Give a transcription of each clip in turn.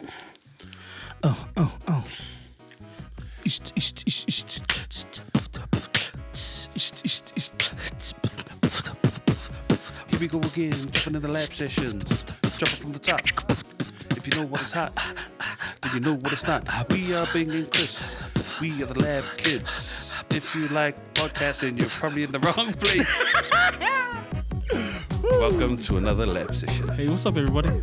Oh. Here we go again, jumping in the lab sessions, jumping from the top. If you know what is hot, then you know what it's not. We are Bing and Chris. We are the Labkids. If you like podcasting, you're probably in the wrong place. Welcome to another lab session. Hey, what's up, everybody?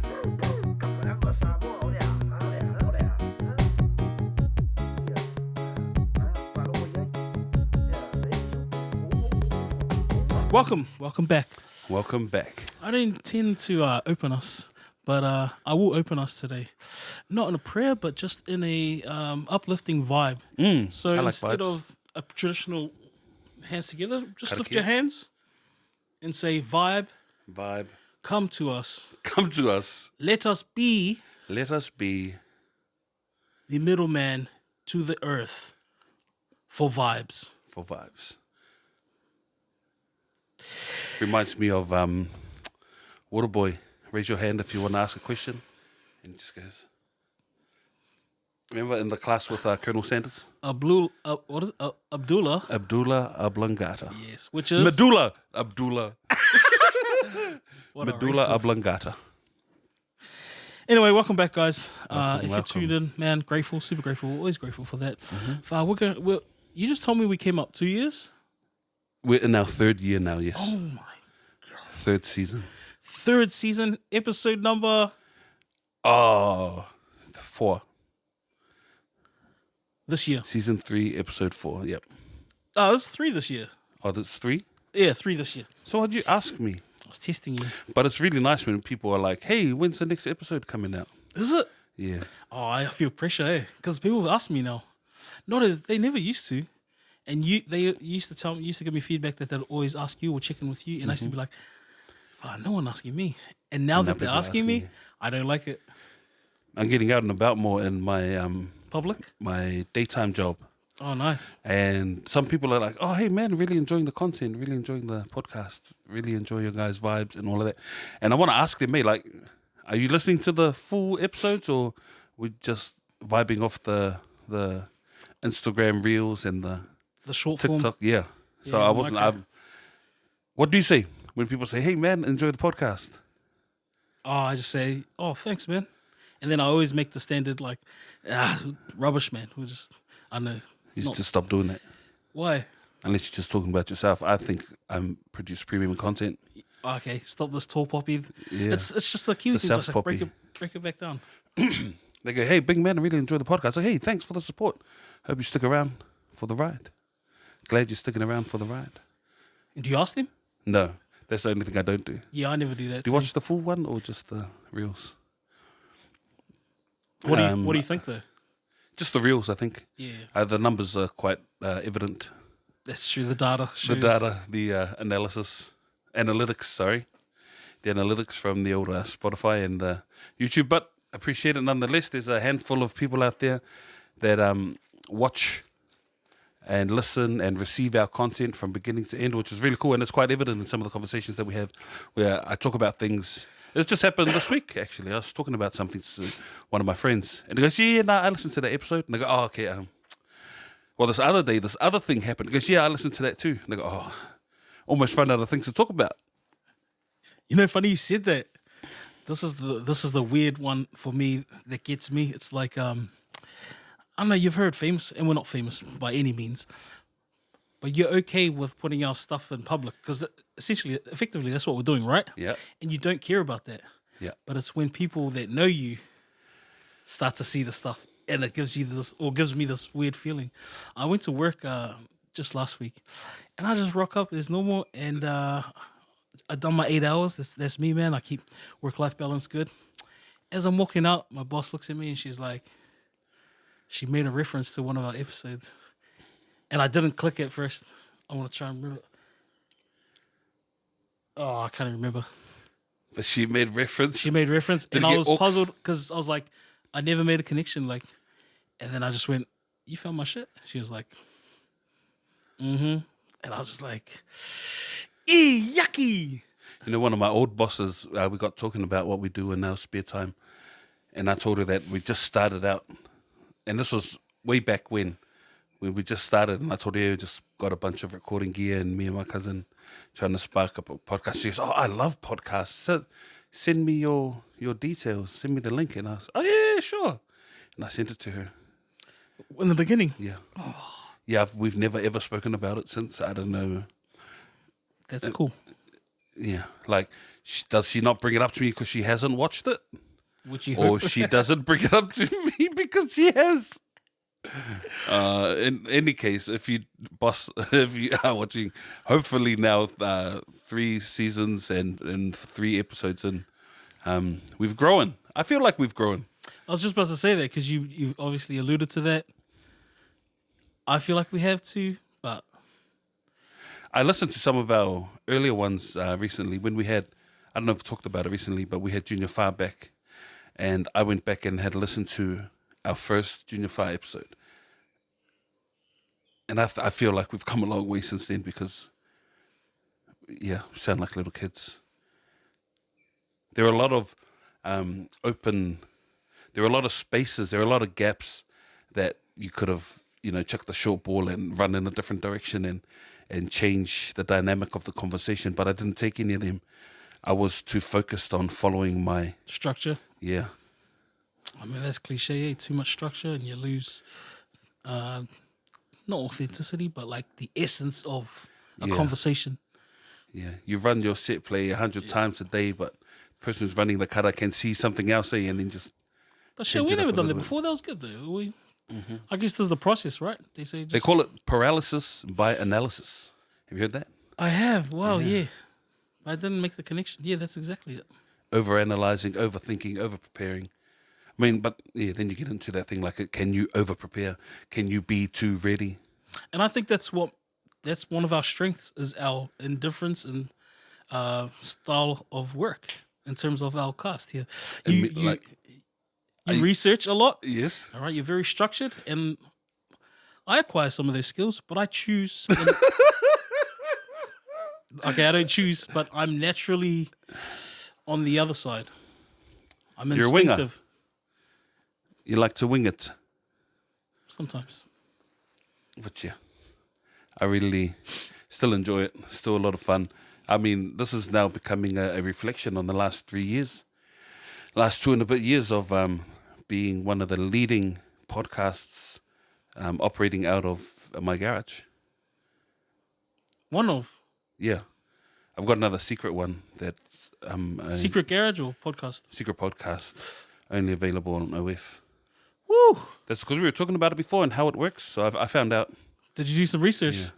Welcome back. Welcome back. I didn't intend to open us, but I will open us today. Not in a prayer, but just in a uplifting vibe. So I like instead vibes. of a traditional hands together, just Karakia. lift your hands and say, vibe, come to us. Come to us. Let us be Let us be the middleman to the earth for vibes. for vibes. Reminds me of Waterboy. Raise your hand if you want to ask a question. And he just goes. Remember in the class with Colonel Sanders? Abdullah. Abdullah Oblongata. Yes, which is Abdullah. What a Medulla racist. oblongata. Anyway, welcome back, guys. If you welcome. tuned in, man, grateful, super grateful, always grateful for that. You just told me we came up 2 years. We're in our third year now, yes. Oh my! Third season. Third season, episode number. Oh, 4. This year. Season 3, episode 4. Yep. Oh, this is 3 this year. Oh, that's 3? Yeah, 3 this year. So why'd you ask me? I was testing you. But it's really nice when people are like, hey, when's the next episode coming out? Is it? Yeah. Oh, I feel pressure, eh? Because people ask me now. They never used to. And they used to give me feedback that they'd always ask you or check in with you. And I used to be like, no one asking me. And now that they're people asking asking me, you. I don't like it. I'm getting out and about more in my Public? my daytime job. Oh, nice. And some people are like, oh, hey, man, really enjoying the content, really enjoying the podcast, really enjoy your guys' vibes and all of that. And I want to ask them, mate, like, are you listening to the full episodes or we just vibing off the Instagram reels and the The short form. TikTok? Yeah. So Yeah, I wasn't. okay. What do you say when people say, hey, man, enjoy the podcast? Oh, I just say, oh, thanks, man. And then I always make the standard, like, rubbish, man. I know. You just stop doing that. Why? Unless you're just talking about yourself. I think I produce premium content. Okay, stop this tall poppy. Yeah. It's just a cute It's a thing. Just like self-poppy. break it back down. They go, hey, big man, I really enjoy the podcast. Like, hey, thanks for the support. Hope you stick around for the ride. Glad you're sticking around for the ride. Do you ask them? No, that's the only thing I don't do. Yeah, I never do that. Do you too. watch the full one or just the reels? What do you think though? Just the reels, I think. Yeah, The numbers are quite evident. that's true. The data shows. The data, the analytics, the analytics from the old Spotify and the YouTube, but appreciate it nonetheless. There's a handful of people out there that watch and listen and receive our content from beginning to end, which is really cool, and it's quite evident in some of the conversations that we have where I talk about things. It's just happened this week, actually. I was talking about something to one of my friends, and he goes, I listened to that episode, and I go, oh, okay, well, this other thing happened. He goes, yeah, I listened to that too. And I go, oh, almost found other things to talk about. You know, funny you said that. This is the weird one for me that gets me. It's like I don't know. You've heard famous, and we're not famous by any means, but you're okay with putting our stuff in public because effectively, that's what we're doing, right? Yeah. And you don't care about that. Yeah. But it's when people that know you start to see the stuff, and it gives me this weird feeling. I went to work just last week, and I just rock up as normal, and I've done my 8 hours. That's me, man. I keep work-life balance good. As I'm walking out, my boss looks at me and she's like, she made a reference to one of our episodes, and I didn't click at first. I want to try and remember. Oh, I can't even remember. But she made reference. And Did I it was get puzzled because I was like, I never made a connection. Like, and then I just went, "You found my shit?" She was like, "Mm-hmm," and I was just like, yucky. You know, one of my old bosses, we got talking about what we do in our spare time, And I told her that we just started out. And this was way back when we just started. And I told her, we just got a bunch of recording gear and me and my cousin trying to spark up a podcast. She goes, oh, I love podcasts. So send me your details. Send me the link. And I was, oh, yeah, sure. And I sent it to her. In the beginning? Yeah. Yeah, we've never ever spoken about it since. I don't know. That's cool. Yeah. Like, does she not bring it up to me because she hasn't watched it? Which you Or hope. she doesn't bring it up to me because she has. In any case, if you are watching, hopefully now 3 seasons and 3 episodes in, we've grown. I feel like we've grown. I was just about to say that because you obviously alluded to that. I feel like we have to, but I listened to some of our earlier ones recently when we had, I don't know if we talked about it recently, but we had Junior Far back. And I went back and had listened to our first Junior Far episode. And I feel like we've come a long way since then because, yeah, we sound like little kids. There are a lot of there are a lot of spaces, there are a lot of gaps that you could have, chucked the short ball and run in a different direction and change the dynamic of the conversation. But I didn't take any of them. I was too focused on following my... structure. Yeah. I mean, that's cliche, eh? Too much structure and you lose, not authenticity, but like the essence of a conversation. Yeah. You run your set play 100 times a day, but the person who's running the kara can see something else, and then just... But shit, we never done that before. That was good, though. I guess there's the process, right? They call it paralysis by analysis. Have you heard that? I have. Wow, yeah. I didn't make the connection. Yeah, that's exactly it. Overanalyzing, overthinking, overpreparing. I mean, but yeah, then you get into that thing like, can you overprepare? Can you be too ready? And I think that's one of our strengths is our indifference and style of work in terms of our cast here. You research a lot. Yes. All right, you're very structured, and I acquire some of those skills, but I choose. Okay, I don't choose, but I'm naturally on the other side. I'm instinctive. You're a winger. You like to wing it. Sometimes. But yeah, I really still enjoy it. Still a lot of fun. I mean, this is now becoming a reflection on the last 3 years. Last 2 and a bit years of being one of the leading podcasts operating out of my garage. One of? Yeah. I've got another secret one that's... secret garage or podcast? Secret podcast. Only available on OF. Woo! That's because we were talking about it before and how it works. So I found out. Did you do some research? Yeah.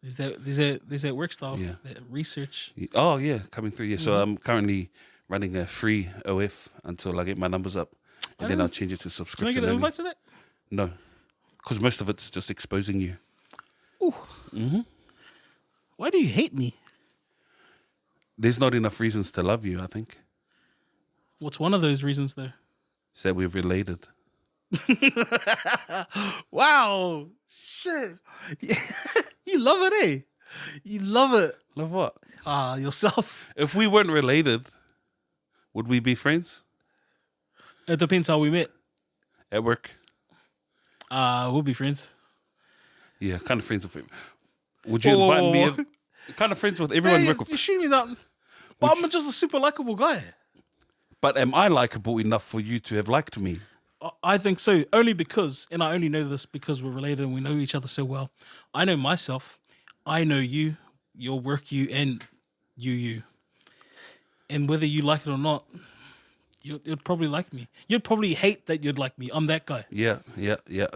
Is that work style? Yeah. That research? Oh, yeah. Coming through. Yeah. So I'm currently running a free OF until I get my numbers up. And then I'll change it to subscription. Can I get an invite to that? No. Because most of it's just exposing you. Ooh. Mm-hmm. Why do you hate me? There's not enough reasons to love you, I think. What's one of those reasons, though? Is that we're related. Wow. Shit. You love it, eh? You love it. Love what? Yourself. If we weren't related, would we be friends? It depends how we met. At work? We'll be friends. Yeah, kind of friends with him. Would you invite me? Kind of friends with everyone. Hey, work with. you shoot me that. But I'm just a super likable guy. But am I likable enough for you to have liked me? I think so. Only because, and I only know this because we're related and we know each other so well. I know myself. I know you, your work, you, and you. And whether you like it or not, you'd probably like me. You'd probably hate that you'd like me. I'm that guy. Yeah.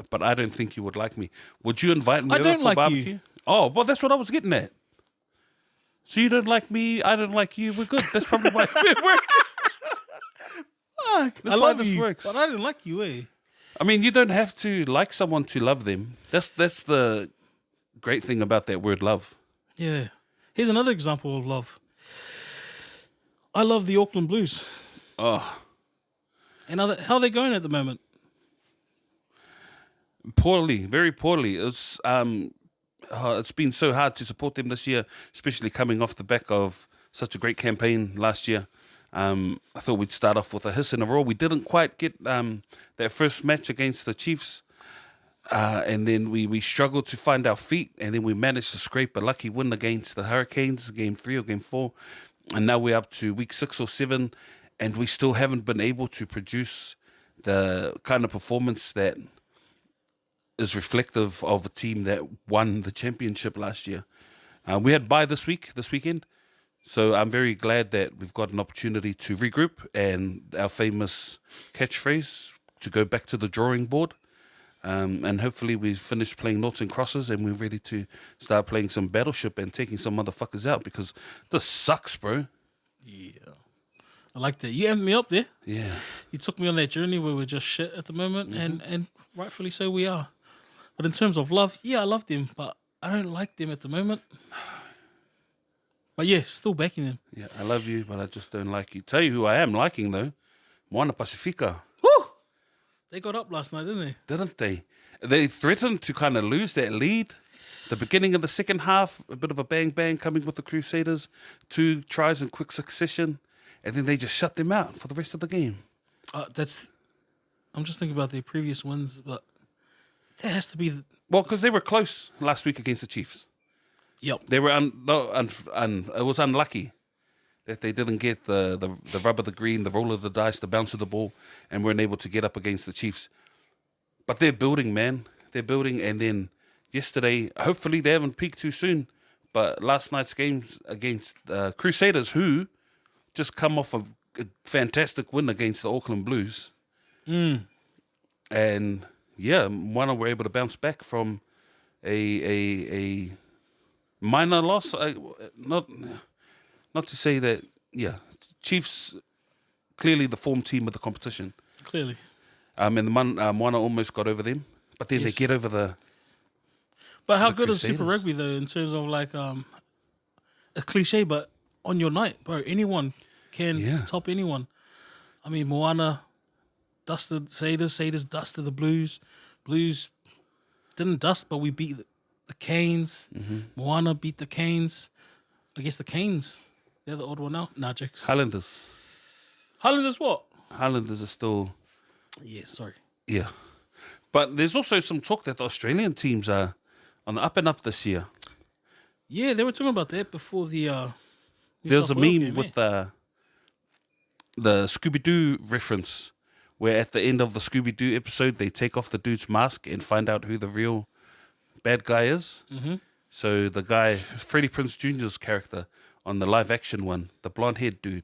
But I don't think you would like me. Would you invite me over for like barbecue? You. Oh, well, that's what I was getting at. So you don't like me, I don't like you, we're good. That's probably why it works. I love you, works. But I didn't like you, eh? I mean, you don't have to like someone to love them. That's the great thing about that word love. Yeah. Here's another example of love. I love the Auckland Blues. Oh. And how are they going at the moment? Poorly, very poorly. It's been so hard to support them this year, especially coming off the back of such a great campaign last year. I thought we'd start off with a hiss and a roar. We didn't quite get that first match against the Chiefs. And then we struggled to find our feet, and then we managed to scrape a lucky win against the Hurricanes, game 3 or game 4. And now we're up to week 6 or 7, and we still haven't been able to produce the kind of performance that is reflective of a team that won the championship last year. We had bye this weekend. So I'm very glad that we've got an opportunity to regroup and our famous catchphrase to go back to the drawing board. And hopefully we've finished playing noughts and crosses and we're ready to start playing some Battleship and taking some motherfuckers out because this sucks, bro. Yeah. I like that. You amped me up there. Yeah. You took me on that journey where we're just shit at the moment, and rightfully so we are. But in terms of love, yeah, I love them, but I don't like them at the moment. But yeah, still backing them. Yeah, I love you, but I just don't like you. Tell you who I am liking, though. Moana Pacifica. Woo! They got up last night, didn't they? Didn't they? They threatened to kind of lose that lead. The beginning of the second half, a bit of a bang-bang coming with the Crusaders. 2 tries in quick succession. And then they just shut them out for the rest of the game. I'm just thinking about their previous wins, but that has to be... Well, because they were close last week against the Chiefs. Yep. They were it was unlucky that they didn't get the rub of the green, the roll of the dice, the bounce of the ball, and weren't able to get up against the Chiefs. But they're building, man. They're building, and then yesterday, hopefully they haven't peaked too soon, but last night's games against Crusaders, who just come off a fantastic win against the Auckland Blues. And yeah, Moana were able to bounce back from a minor loss. Not to say that, yeah, Chiefs clearly the form team of the competition. Clearly. And Moana almost got over them, but then they get over the. But how the good Crusaders. is Super Rugby though in terms of like a cliche, but on your night, bro, anyone can top anyone. I mean, Moana dusted Satyrs, Satyrs dusted the Blues. Blues didn't dust, but we beat the Canes. Moana beat the Canes. I guess the Canes, they're the odd one out. Nah, Jacks. Highlanders. Highlanders what? Highlanders are still. Yeah, sorry. Yeah. But there's also some talk that the Australian teams are on the up and up this year. Yeah, they were talking about that before the There was a South Wales meme game, with the Scooby-Doo reference where at the end of the Scooby-Doo episode, they take off the dude's mask and find out who the real bad guy is. So the guy, Freddie Prinze Jr.'s character on the live-action one, the blonde-haired dude,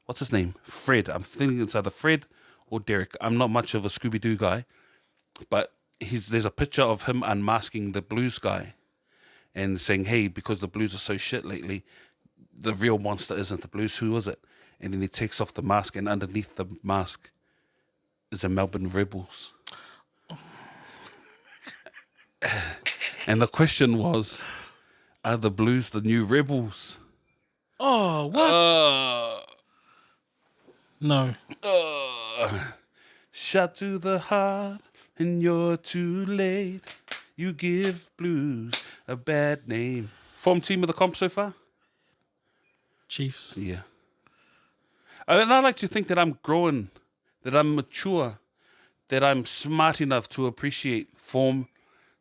what's his name? Fred. I'm thinking it's either Fred or Derek. I'm not much of a Scooby-Doo guy, but there's a picture of him unmasking the Blues guy and saying, hey, because the Blues are so shit lately, the real monster isn't the Blues. Who is it? And then he takes off the mask, and underneath the mask is the Melbourne Rebels. And the question was, are the Blues the new Rebels? Oh, what? No. Shot to the heart, and you're too late. You give Blues a bad name. Form team of the comp so far? Chiefs. Yeah. And I like to think that I'm growing, that I'm mature, that I'm smart enough to appreciate form,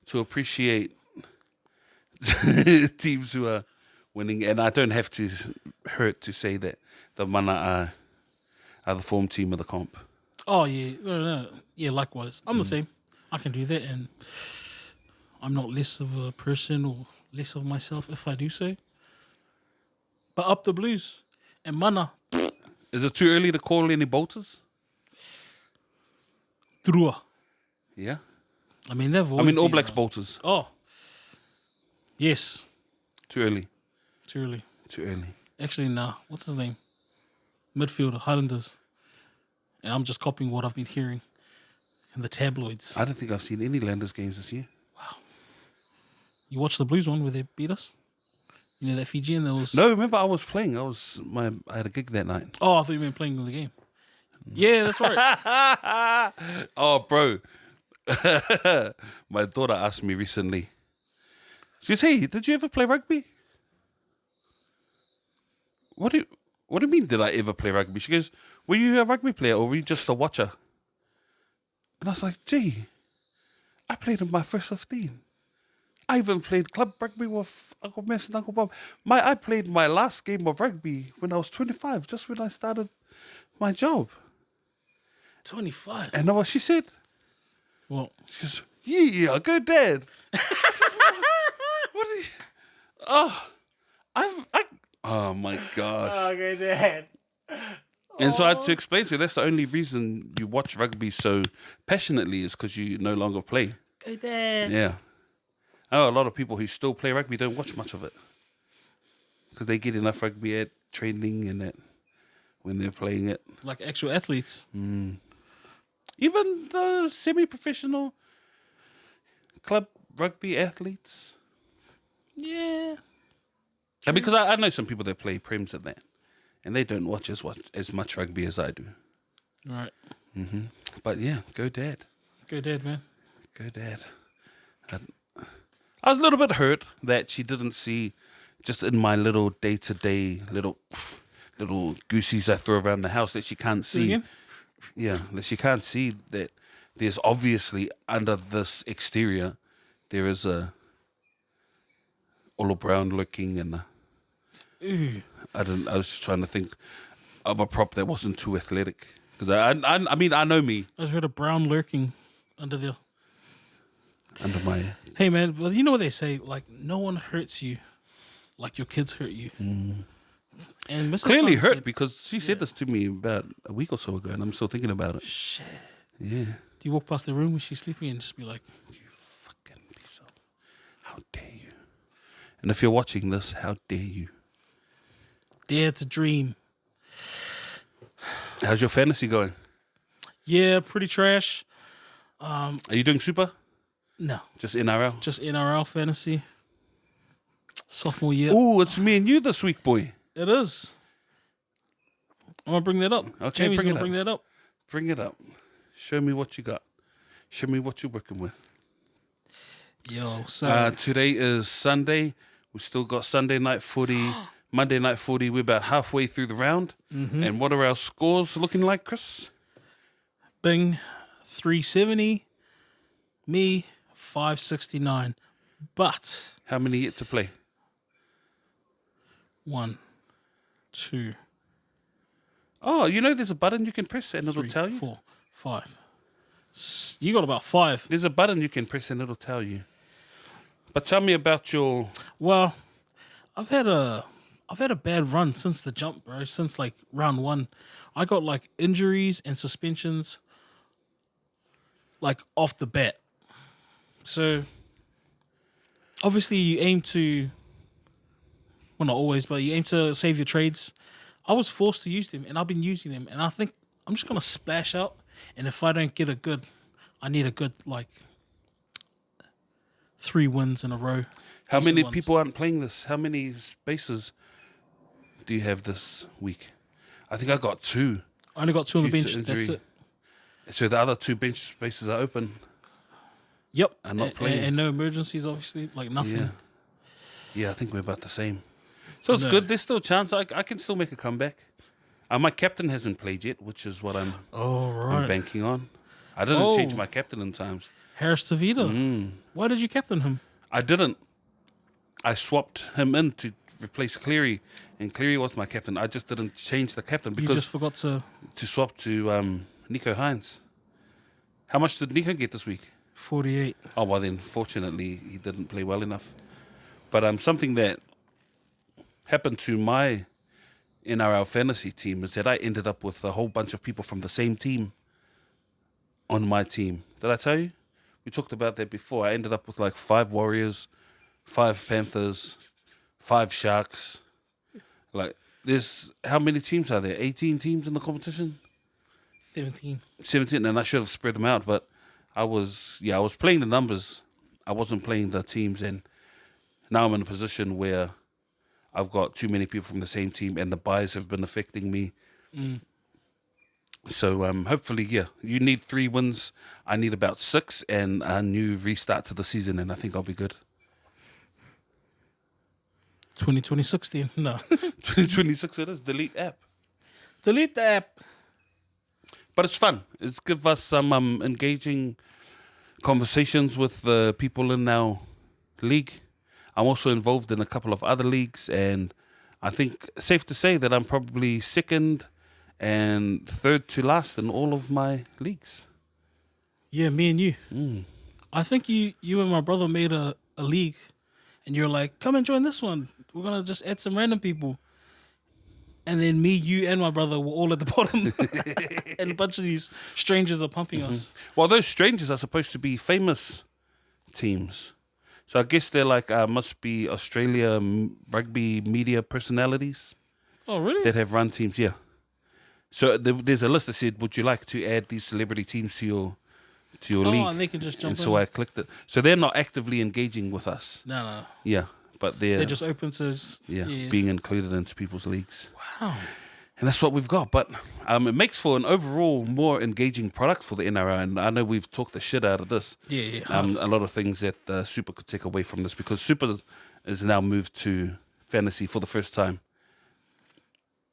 to appreciate teams who are winning. And I don't have to hurt to say that the Mana are the form team of the comp. Oh, yeah. No. Yeah, likewise. I'm the same. I can do that, and I'm not less of a person or less of myself if I do so. But up the Blues. And Mana. Is it too early to call any bolters? Trua. Yeah. I mean, they've always All been, Blacks bolters. Oh. Yes. Too early. Too early. Too early. Actually, nah. What's his name? Midfielder, Highlanders. And I'm just copying what I've been hearing in the tabloids. I don't think I've seen any Landers games this year. Wow. You watched the Blues one where they beat us? You know that Fijian that was... No, remember I was playing. I had a gig that night. Oh, I thought you meant playing in the game. Yeah, that's right. Oh, bro. My daughter asked me recently. She said, hey, did you ever play rugby? what do you mean, did I ever play rugby? She goes, were you a rugby player or were you just a watcher? And I was like, gee, I played in my first 15. I even played club rugby with Uncle Mess and Uncle Bob. I played my last game of rugby when I was 25, just when I started my job. 25. And what she said? Well, She goes, yeah, go Dad. What are you? Oh my gosh. okay, Dad. And so I had to explain to her, that's the only reason you watch rugby so passionately is because you no longer play. Go, Dad. Yeah. I know a lot of people who still play rugby don't watch much of it because they get enough rugby at training and that when they're playing it. Like actual athletes. Even the semi-professional club rugby athletes. Yeah. And because I know some people that play Prems at that and they don't watch as much rugby as I do. Right. But yeah, go Dad. Go, Dad, man. Go Dad. I was a little bit hurt that she didn't see just in my little day-to-day little goosies I throw around the house that she can't see. Again? Yeah, that she can't see that there's obviously under this exterior there is a all brown looking and Ooh. I was just trying to think of a prop that wasn't too athletic because I mean I know me I just heard a brown lurking under there. under my Hey, man, well, you know what they say? Like, no one hurts you like your kids hurt you. And Mr. clearly Thomas hurt said, because she said this to me about a week or so ago and I'm still thinking about it. shit. Yeah. Do you walk past the room when she's sleeping and just be like, You fucking piece of... How dare you? And if you're watching this, how dare you? dare to dream? How's your fantasy going? Yeah, pretty trash. Are you doing super? No, Just NRL? just NRL Fantasy. Sophomore year. Oh, it's me and you this week, boy. It is. I'm going to bring that up. Okay, Jamie's bring going it to bring up. that up. Bring it up. Show me what you got. Show me what you're working with. Yo, so Today is Sunday. We still got Sunday night footy, Monday night footy. We're about halfway through the round. And what are our scores looking like, Chris? Bing 370, me 569. But How many yet to play? 1, 2, Oh, you know there's a button you can press and it'll 3, tell you? 4, 5. You got about 5. There's a button you can press and it'll tell you. But tell me about your... Well, I've had a bad run since the jump, bro. Since like round 1, I got like injuries and suspensions, like off the bat. So obviously you aim to, well, not always, but you aim to save your trades. I was forced to use them, and I've been using them, and I think I'm just gonna splash out. And if I don't get I need a good like 3 wins in a row. How Decent many ones. people aren't playing this? How many spaces do you have this week? I think I got 2. I only got 2 on the due to bench. That's injury. it. So the other 2 bench spaces are open. Yep. I'm not playing. And no emergencies, obviously. Like nothing. Yeah. Yeah, I think we're about the same. So it's No. good. There's still a chance. I can still make a comeback. My captain hasn't played yet, which is what I'm right. banking on. I didn't Oh. change my captain in times. Harris Tavita. Why did you captain him? I didn't. I swapped him in to replace Cleary, and Cleary was my captain. I just didn't change the captain You because just forgot to to swap to Nico Hines. How much did Nico get this week? 48. Oh, well then, fortunately, he didn't play well enough. But something that happened to my NRL Fantasy team is that I ended up with a whole bunch of people from the same team on my team. Did I tell you? We talked about that before. I ended up with like 5 Warriors, 5 Panthers, 5 Sharks. Like, there's, how many teams are there? 18 teams in the competition? 17. 17, and I should have spread them out, but I was playing the numbers. I wasn't playing the teams, and now I'm in a position where I've got too many people from the same team, and the buys have been affecting me. So hopefully, you need 3 wins. I need about 6, and a new restart to the season, and I think I'll be good. 2026 then. No. 2026 it is. Delete app. Delete the app. But it's fun. It's give us some engaging conversations with the people in our league. I'm also involved in a couple of other leagues, and I think safe to say that I'm probably second and third to last in all of my leagues. Yeah, me and you. Mm. I think you and my brother made a league, and you're like, come and join this one. We're going to just add some random people. And then me, you, and my brother were all at the bottom. And a bunch of these strangers are pumping us. Well, those strangers are supposed to be famous teams. So I guess they're like, must be Australia rugby media personalities Oh, really? that have run teams, yeah. So there's a list that said, would you like to add these celebrity teams to your league? Oh, and they can just jump and in. so I clicked it. So they're not actively engaging with us. No. Yeah, but they're They're just open to... being included into people's leagues. Wow. And that's what we've got. But it makes for an overall more engaging product for the NRL. And I know we've talked the shit out of this. Yeah. A lot of things that Super could take away from this, because Super is now moved to fantasy for the first time.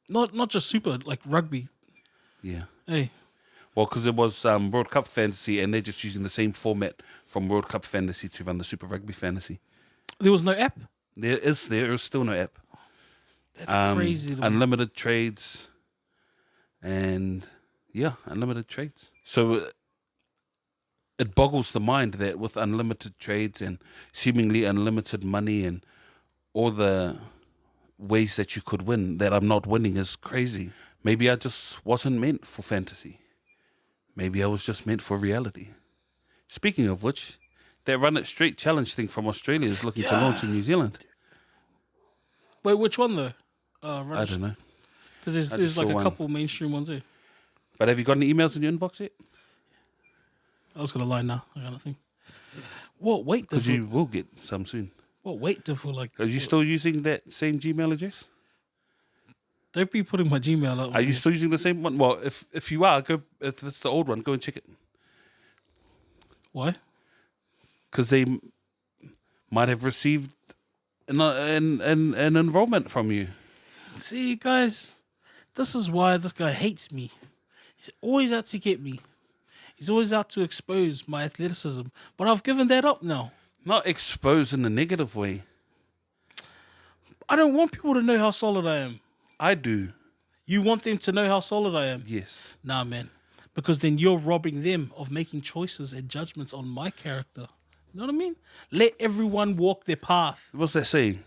Not just Super, like rugby. Yeah. Hey. Well, because it was World Cup Fantasy, and they're just using the same format from World Cup Fantasy to run the Super Rugby Fantasy. There was no app? There is still no app. That's crazy. Unlimited trades, and unlimited trades. So it boggles the mind that with unlimited trades and seemingly unlimited money and all the ways that you could win, that I'm not winning is crazy. Maybe I just wasn't meant for fantasy. Maybe I was just meant for reality. Speaking of which, that Run It Straight challenge thing from Australia is looking to launch in New Zealand. Wait, which one though? I don't know. Because there's like a couple mainstream ones here. But have you got any emails in your inbox yet? I was gonna lie now. I got nothing. What weight? Because you will get some soon. What weight do for like? Are you still using that same Gmail address? Don't be putting my Gmail up. Are you still using the same one? Well, if you are, go. If it's the old one, go and check it. Why? Because they might have received an enrollment from you. See, guys, this is why this guy hates me. He's always out to get me. He's always out to expose my athleticism. But I've given that up now. Not exposed in a negative way. I don't want people to know how solid I am. I do. You want them to know how solid I am? Yes. Nah, man. Because then you're robbing them of making choices and judgments on my character. You know what I mean? Let everyone walk their path. What's that saying?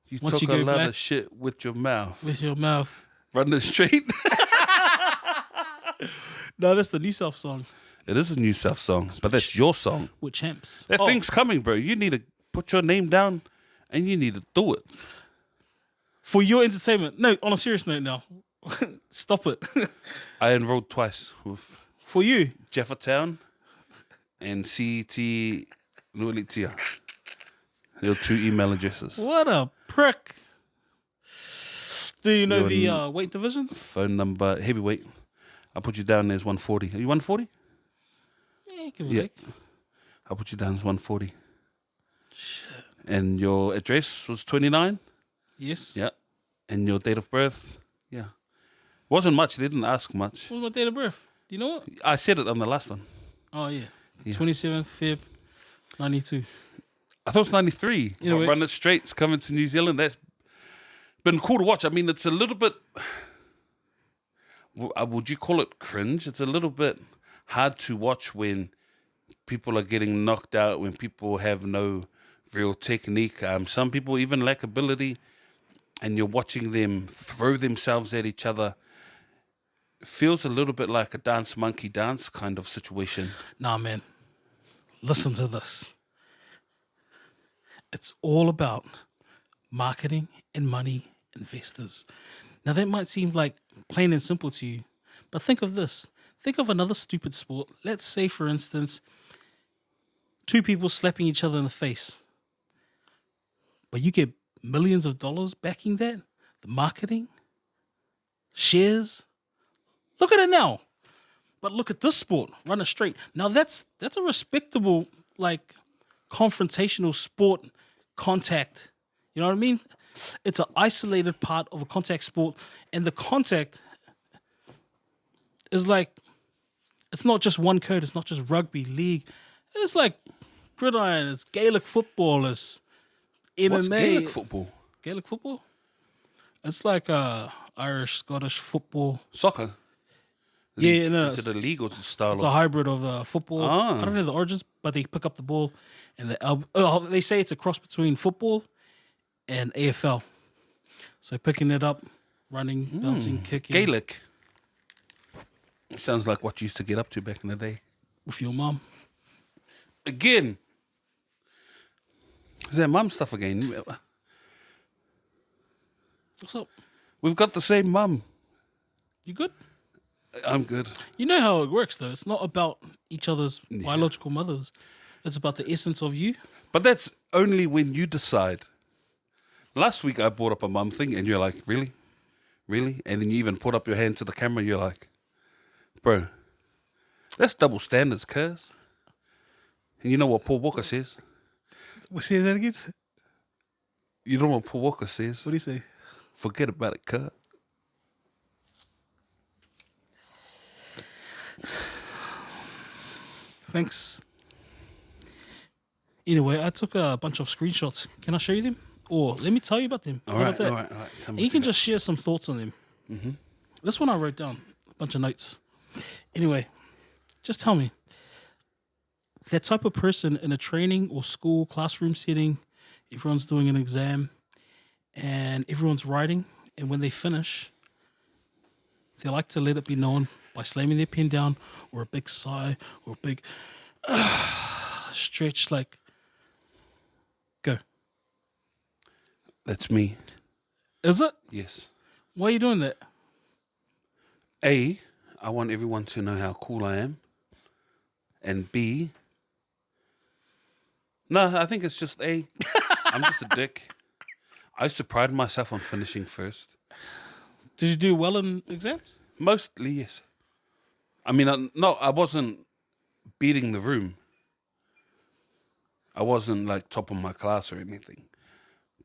You Once talk you a go lot black, of shit with your mouth. with your mouth. Run it straight. No, that's the New South song. It is a New South song, but that's your song. With champs. That thing's coming, bro. You need to put your name down and you need to do it. For your entertainment. No, on a serious note now. Stop it. I enrolled twice with For you. Jeffertown and CET Nualitia. Your 2 email addresses. What a prick. Do you know the weight divisions? Phone number, heavyweight. I'll put you down as 140. Are you 140? Yeah, give or take. I'll put you down as 140. Shit. And your address was 29? Yes. Yeah. And your date of birth? Yeah. Wasn't much. They didn't ask much. What's my date of birth? Do you know what? I said it on the last one. Oh, yeah. 27th Feb 92. I thought it was 93. Run It Straight's coming to New Zealand. That's been cool to watch. I mean, it's a little bit... Would you call it cringe? It's a little bit hard to watch when people are getting knocked out, when people have no real technique. Some people even lack ability, and you're watching them throw themselves at each other. It feels a little bit like a dance monkey dance kind of situation. Nah, man. Listen to this. It's all about marketing and money investors. Now, that might seem like plain and simple to you, but think of this. Think of another stupid sport. Let's say, for instance, 2 people slapping each other in the face. But you get millions of dollars backing that? The marketing? Shares? Look at it now. But look at this sport, Run It Straight. Now, that's a respectable, like, confrontational sport contact. You You know what I mean? It's an isolated part of a contact sport, and the contact is like, it's not just one code. It's not just rugby league. It's like gridiron. It's Gaelic football. It's MMA. What's Gaelic football? Gaelic football? It's like Irish, Scottish football. Soccer? Yeah, no, Is it a league or is it a style it's of... a hybrid of football. Ah. I don't know the origins, but they pick up the ball, and they say it's a cross between football and AFL. So picking it up, running, bouncing, kicking. Gaelic. Sounds like what you used to get up to back in the day. With your mum. Again. Is that mum stuff again? What's up? We've got the same mum. You good? I'm good. You know how it works, though. It's not about each other's biological mothers. It's about the essence of you. But that's only when you decide. Last week I brought up a mum thing and you're like, really? Really? And then you even put up your hand to the camera and you're like, bro, that's double standards, cuz. And you know what Paul Walker says? Say that again? You know what Paul Walker says? What do you say? Forget about it, cuz. Thanks. Anyway, I took a bunch of screenshots. Can I show you them? Or let me tell you about them. All How right, about that? all right, all right. Tell me And you what can got. just share some thoughts on them. This one I wrote down. A bunch of notes. Anyway, just tell me. That type of person in a training or school classroom setting, everyone's doing an exam and everyone's writing, and when they finish, they like to let it be known by slamming their pen down or a big sigh or a big stretch, like, go. That's me. Is it? Yes. Why are you doing that? A, I want everyone to know how cool I am. And B, no, I think it's just A. I'm just a dick. I used to pride myself on finishing first. Did you do well in exams? Mostly, yes. I mean, no, I wasn't beating the room. I wasn't like top of my class or anything.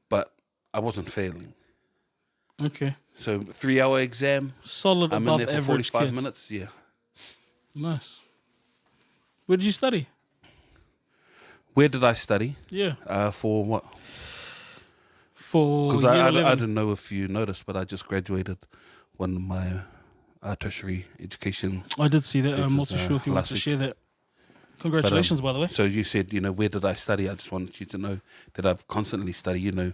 But I wasn't failing. Okay. So 3-hour exam. Solid I'm in above there for average 45 kid. minutes. Yeah. Nice. Where did you study? Where did I study? Yeah. For what? For Because year I 11. don't know if you noticed, but I just graduated one of my tertiary education. I did see that. I'm not was, too sure if you want last to week. share that. Congratulations, by the way. So you said, where did I study? I just wanted you to know that I've constantly studied.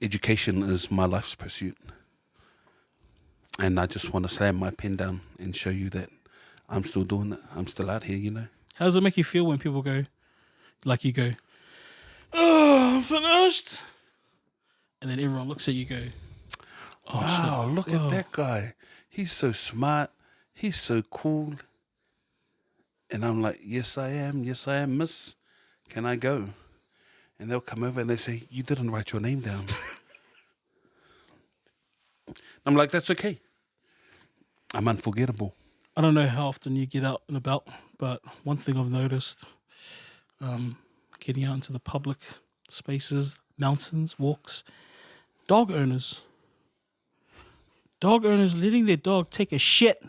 Education is my life's pursuit. And I just want to slam my pen down and show you that I'm still doing it. I'm still out here. How does it make you feel when people go, like you go, oh, I'm finished? And then everyone looks at you and go, oh, Wow, shit. look at that guy. He's so smart. He's so cool. And I'm like, yes, I am. Yes, I am, miss. Can I go? And they'll come over and they say, you didn't write your name down. I'm like, that's okay. I'm unforgettable. I don't know how often you get out and about, but one thing I've noticed, getting out into the public spaces, mountains, walks, dog owners letting their dog take a shit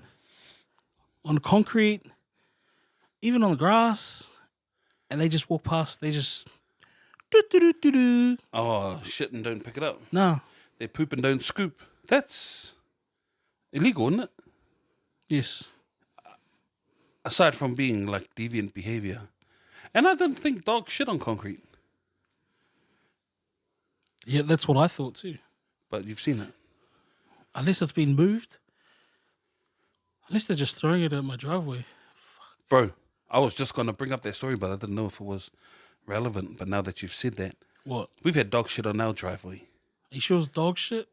on concrete, even on the grass, and they just walk past. They just do. Oh, shit, and don't pick it up. No. They poop and don't scoop. That's illegal, isn't it? Yes. Aside from being like deviant behavior. And I didn't think dogs shit on concrete. Yeah, that's what I thought too. But you've seen it. Unless it's been moved. Unless they're just throwing it at my driveway. Bro, I was just going to bring up that story, but I didn't know if it was relevant. But now that you've said that, What? we've had dog shit on our driveway. Are you sure it's dog shit?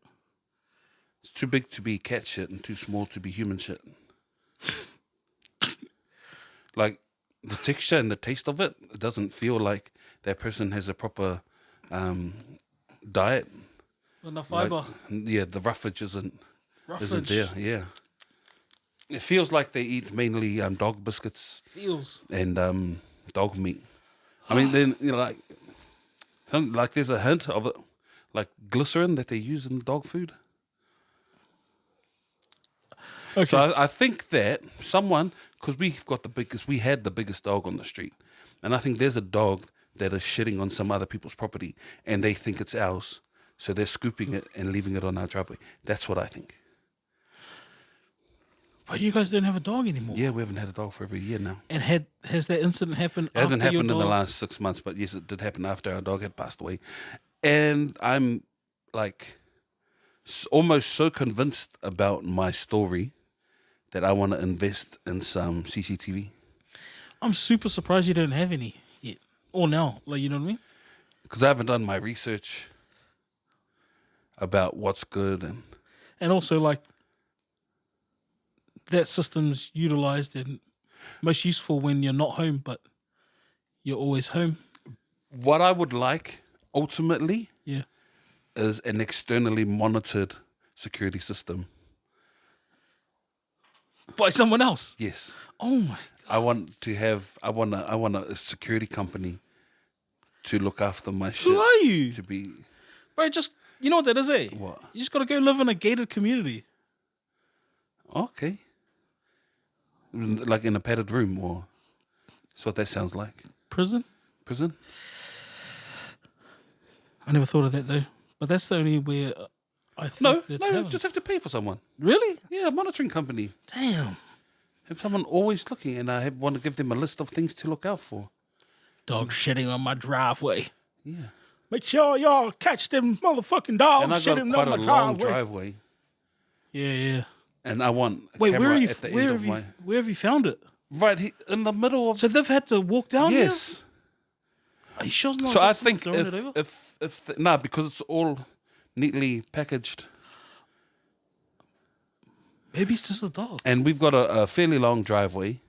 It's too big to be cat shit and too small to be human shit. Like, the texture and the taste of it, it doesn't feel like that person has a proper diet. Enough Like, fiber. yeah, the roughage isn't Roughage. there. Yeah, it feels like they eat mainly dog biscuits Feels. and dog meat. I mean, then like there's a hint of it, like glycerin that they use in dog food. Okay. So I think that someone, because we had the biggest dog on the street, and I think there's a dog that is shitting on some other people's property, and they think it's ours, so they're scooping it and leaving it on our driveway. That's what I think. But you guys don't have a dog anymore. Yeah, we haven't had a dog for over a year now. And has that incident happened? It hasn't after your happened in the dog? last 6 months, but yes, it did happen after our dog had passed away. And I'm like almost so convinced about my story that I want to invest in some CCTV. I'm super surprised you don't have any yet. Or now. Like, you know what I mean? Because I haven't done my research about what's good. And also, like, that system's utilized and most useful when you're not home, but you're always home. What I would like, ultimately, Yeah. is an externally monitored security system. By someone else? Yes. Oh, my. I want a security company to look after my shit. Who are you? To be Bro, just, you know what that is, eh? what? You just got to go live in a gated community. Okay. Like in a padded room, or that's what that sounds like. Prison? Prison? I never thought of that, though. But that's the only way I think No, that's no, happened. just have to pay for someone. Really? Yeah, a monitoring company. Damn. Have someone always looking, and I want to give them a list of things to look out for. Dog shitting on my driveway. Yeah. Make sure y'all catch them motherfucking dogs And I got shitting quite on a my long driveway. driveway, Yeah, yeah. and I want a Wait, camera where at the end of my... have you found it? Right in the middle of... So they've had to walk down yes. there? Are you sure it's not So I just someone think throwing it over? nah, because it's all neatly packaged. Maybe it's just a dog. And we've got a fairly long driveway,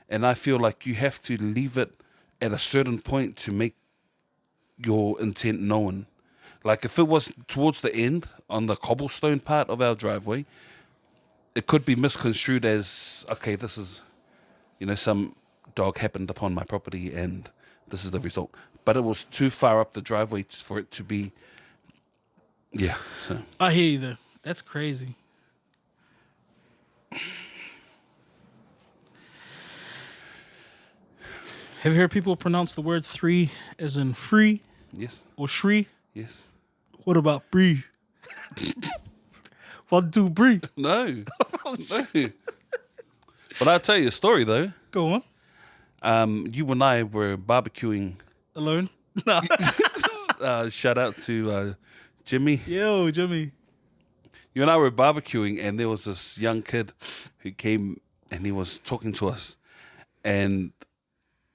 and I feel like you have to leave it at a certain point to make your intent known. Like if it was towards the end on the cobblestone part of our driveway, it could be misconstrued as, okay, this is, some dog happened upon my property and this is the result. But it was too far up the driveway for it to be, yeah. So. I hear you, though. That's crazy. Have you heard people pronounce the word three as in free Yes, or shri? yes. What about brie? 1, 2, brie. No, no. But I'll tell you a story, though. Go on. You and I were barbecuing. Alone? Nah. Shout out to Jimmy. Yo, Jimmy. You and I were barbecuing, and there was this young kid who came, and he was talking to us, and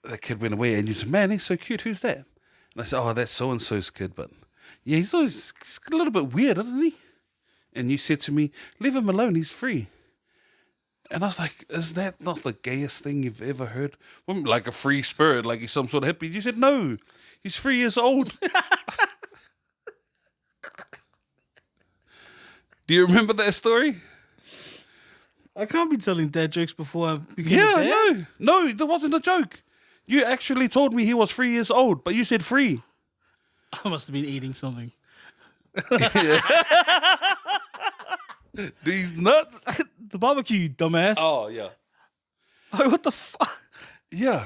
the kid went away, and you said, "Man, he's so cute. Who's that?" And I said, "Oh, that's so and so's kid." But yeah, he's a little bit weird, isn't he? And you said to me, "Leave him alone. He's free." And I was like, "Is that not the gayest thing you've ever heard? Like a free spirit, like he's some sort of hippie." You said, "No, he's 3 years old." Do you remember that story? I can't be telling dad jokes before I became a dad. Yeah, no, that wasn't a joke. You actually told me he was 3 years old, but you said free. I must have been eating something. These nuts. The barbecue, you dumbass. Oh, yeah. Like, what the fuck? Yeah,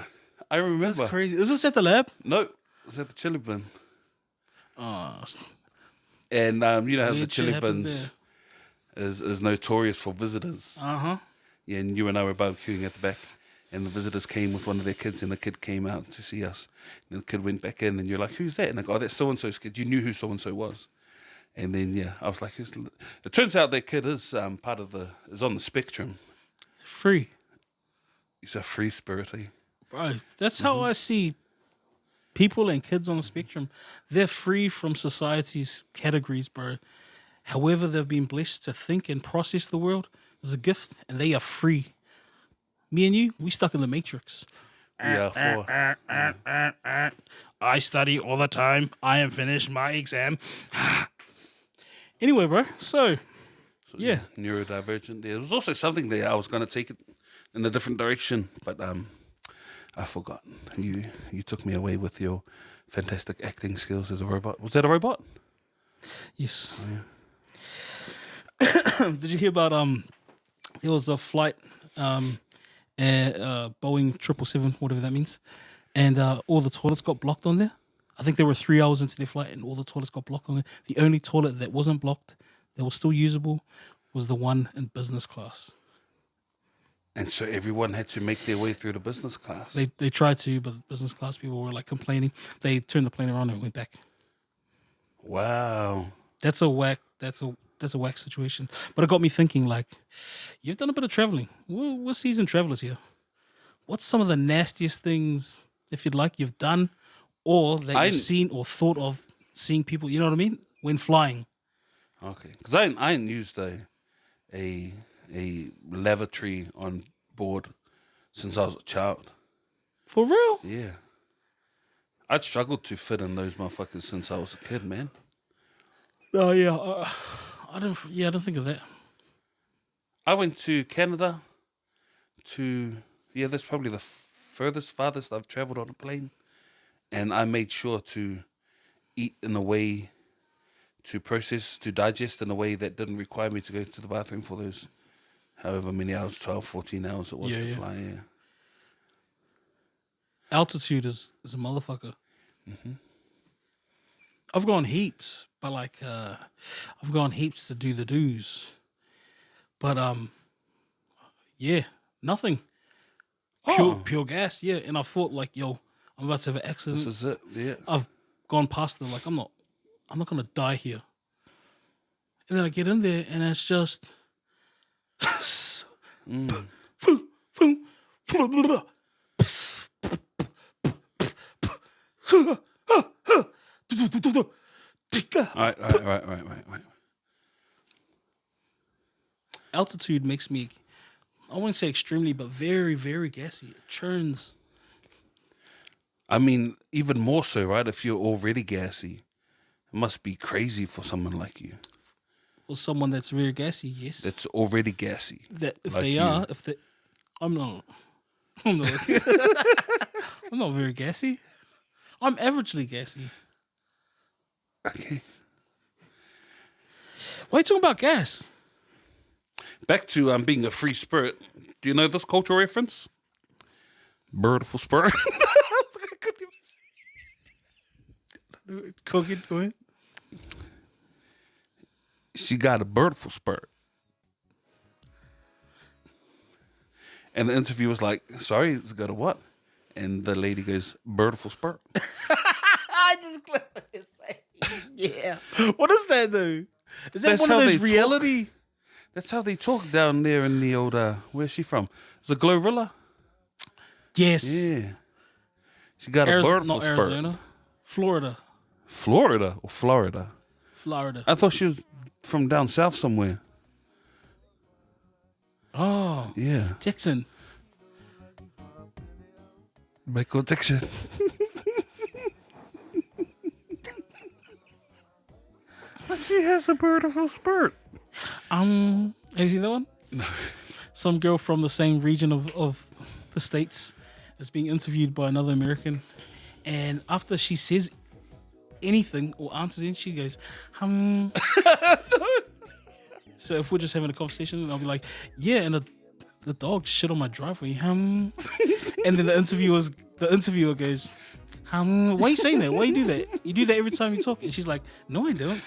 I remember. That's crazy. Is this at the lab? No, it's at the chili bin. Oh, And you know how the weird shit chili happened bins is notorious for visitors. uh-huh. Yeah, and you and I were barbecuing at the back, and the visitors came with one of their kids, and the kid came out to see us. And the kid went back in, and you're like, "Who's that?" And I go, "Oh, that's so-and-so's kid." You knew who so-and-so was. And then, yeah, I was like, it turns out that kid is is on the spectrum. Free. He's a free spirit, eh? Bro, that's how I see people and kids on the spectrum. They're free from society's categories, bro. However, they've been blessed to think and process the world as a gift, and they are free. Me and you, we stuck in the matrix. Yeah, I study all the time. I am finished my exam. Anyway, bro, so yeah. Neurodivergent. There was also something there. I was going to take it in a different direction, but I forgot. You took me away with your fantastic acting skills as a robot. Was that a robot? Yes. Oh, Did you hear about there was a flight Boeing 777, whatever that means, and all the toilets got blocked on there. I think there were 3 hours into their flight, and all the toilets got blocked on there. The only toilet that wasn't blocked, that was still usable, was the one in business class. And so everyone had to make their way through the business class. They tried to, but business class people were like complaining. They turned the plane around and went back. Wow. That's a whack. That's a whack situation. But it got me thinking. Like, you've done a bit of traveling. We're seasoned travelers here. What's some of the nastiest things, if you'd like, you've done, or that you've seen or thought of seeing people? You know what I mean? When flying. Okay. Because I ain't used a lavatory on board since I was a child. For real? Yeah. I'd struggled to fit in those motherfuckers since I was a kid, man. Oh yeah. I don't think of that. I went to Canada that's probably the farthest I've traveled on a plane. And I made sure to eat in a way, to digest in a way that didn't require me to go to the bathroom for those however many hours, 12, 14 hours it was to fly, yeah. Altitude is a motherfucker. Mm-hmm. I've gone heaps, but I've gone heaps to do the do's. But nothing. Pure gas, yeah. And I thought like, yo, I'm about to have an accident. This is it, yeah. I've gone past it like I'm not gonna die here. And then I get in there and it's just Right. Altitude makes me, I wouldn't say extremely, but very, very gassy. It churns. I mean, even more so, right? If you're already gassy, it must be crazy for someone like you. Or someone that's very gassy, yes. That's already gassy. That if like they you. are, I'm not I'm not very gassy. I'm averagely gassy. Okay. Why are you talking about gas? Back to being a free spirit. Do you know this cultural reference? Birdful spirit. Cook it, go ahead. She got a birdful spirit. And the interview was like, sorry, it's got a what? And the lady goes, birdful spirit. I just clicked what you're saying. Yeah. What does that do? Is that That's one of how those they reality? That's how they talk down there in the old, where's she from? Is it Glorilla? Yes. Yeah. She got a birdful not spirit. Arizona. Florida. Florida or Florida? Florida. I thought she was from down south somewhere. Oh. Yeah. Texan. Michael Dixon. She has a birdful spirit. Have you seen that one? No. Some girl from the same region of the States is being interviewed by another American. And after she says anything or answers anything, she goes, So if we're just having a conversation, I'll be like, yeah, and the dog shit on my driveway. And then the interviewer goes, why are you saying that? Why you do that? You do that every time you talk. And she's like, no, I don't.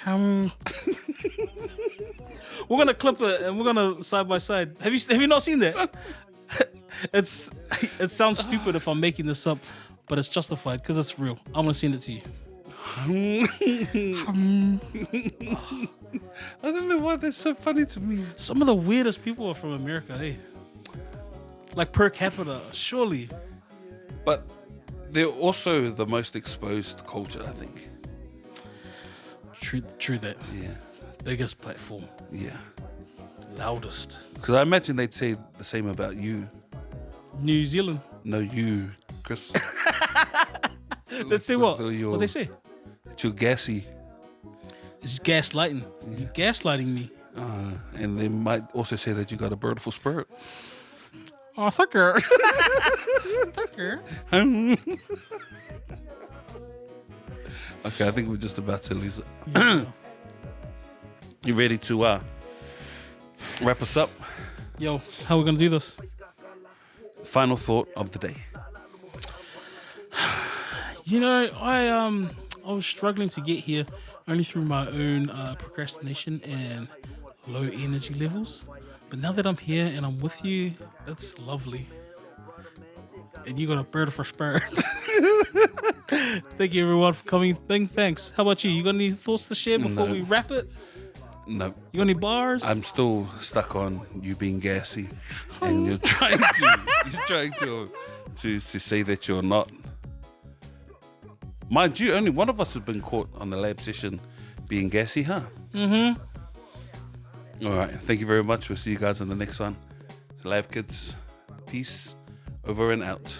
We're gonna clip it and we're gonna side by side. Have you not seen that? It sounds stupid if I'm making this up, but it's justified because it's real. I'm gonna send it to you. I don't know why that's so funny to me. Some of the weirdest people are from America, hey. Like per capita, surely. But they're also the most exposed culture, I think. True that. Yeah. Biggest platform. Yeah. Loudest. Because I imagine they'd say the same about you. New Zealand. No, you, Chris. Let's say what? What What they say? You're gassy. It's gaslighting. Yeah. You're gaslighting me. And they might also say that you got a birdful spirit. Oh, fuck her. Fuck her. Okay, I think we're just about to lose it. Yeah. You ready to wrap us up? Yo, how we gonna do this? Final thought of the day. You know, I was struggling to get here only through my own procrastination and low energy levels. But now that I'm here and I'm with you, that's lovely. And you got a bird of a spirit. Thank you everyone for coming. Thanks. How about you? You got any thoughts to share before we wrap it? No. You got any bars? I'm still stuck on you being gassy, and you're trying to say that you're not. Mind you, only one of us has been caught on the lab session being gassy, huh? Mm-hmm. All right. Thank you very much. We'll see you guys on the next one. Labkids. Peace. Over and out.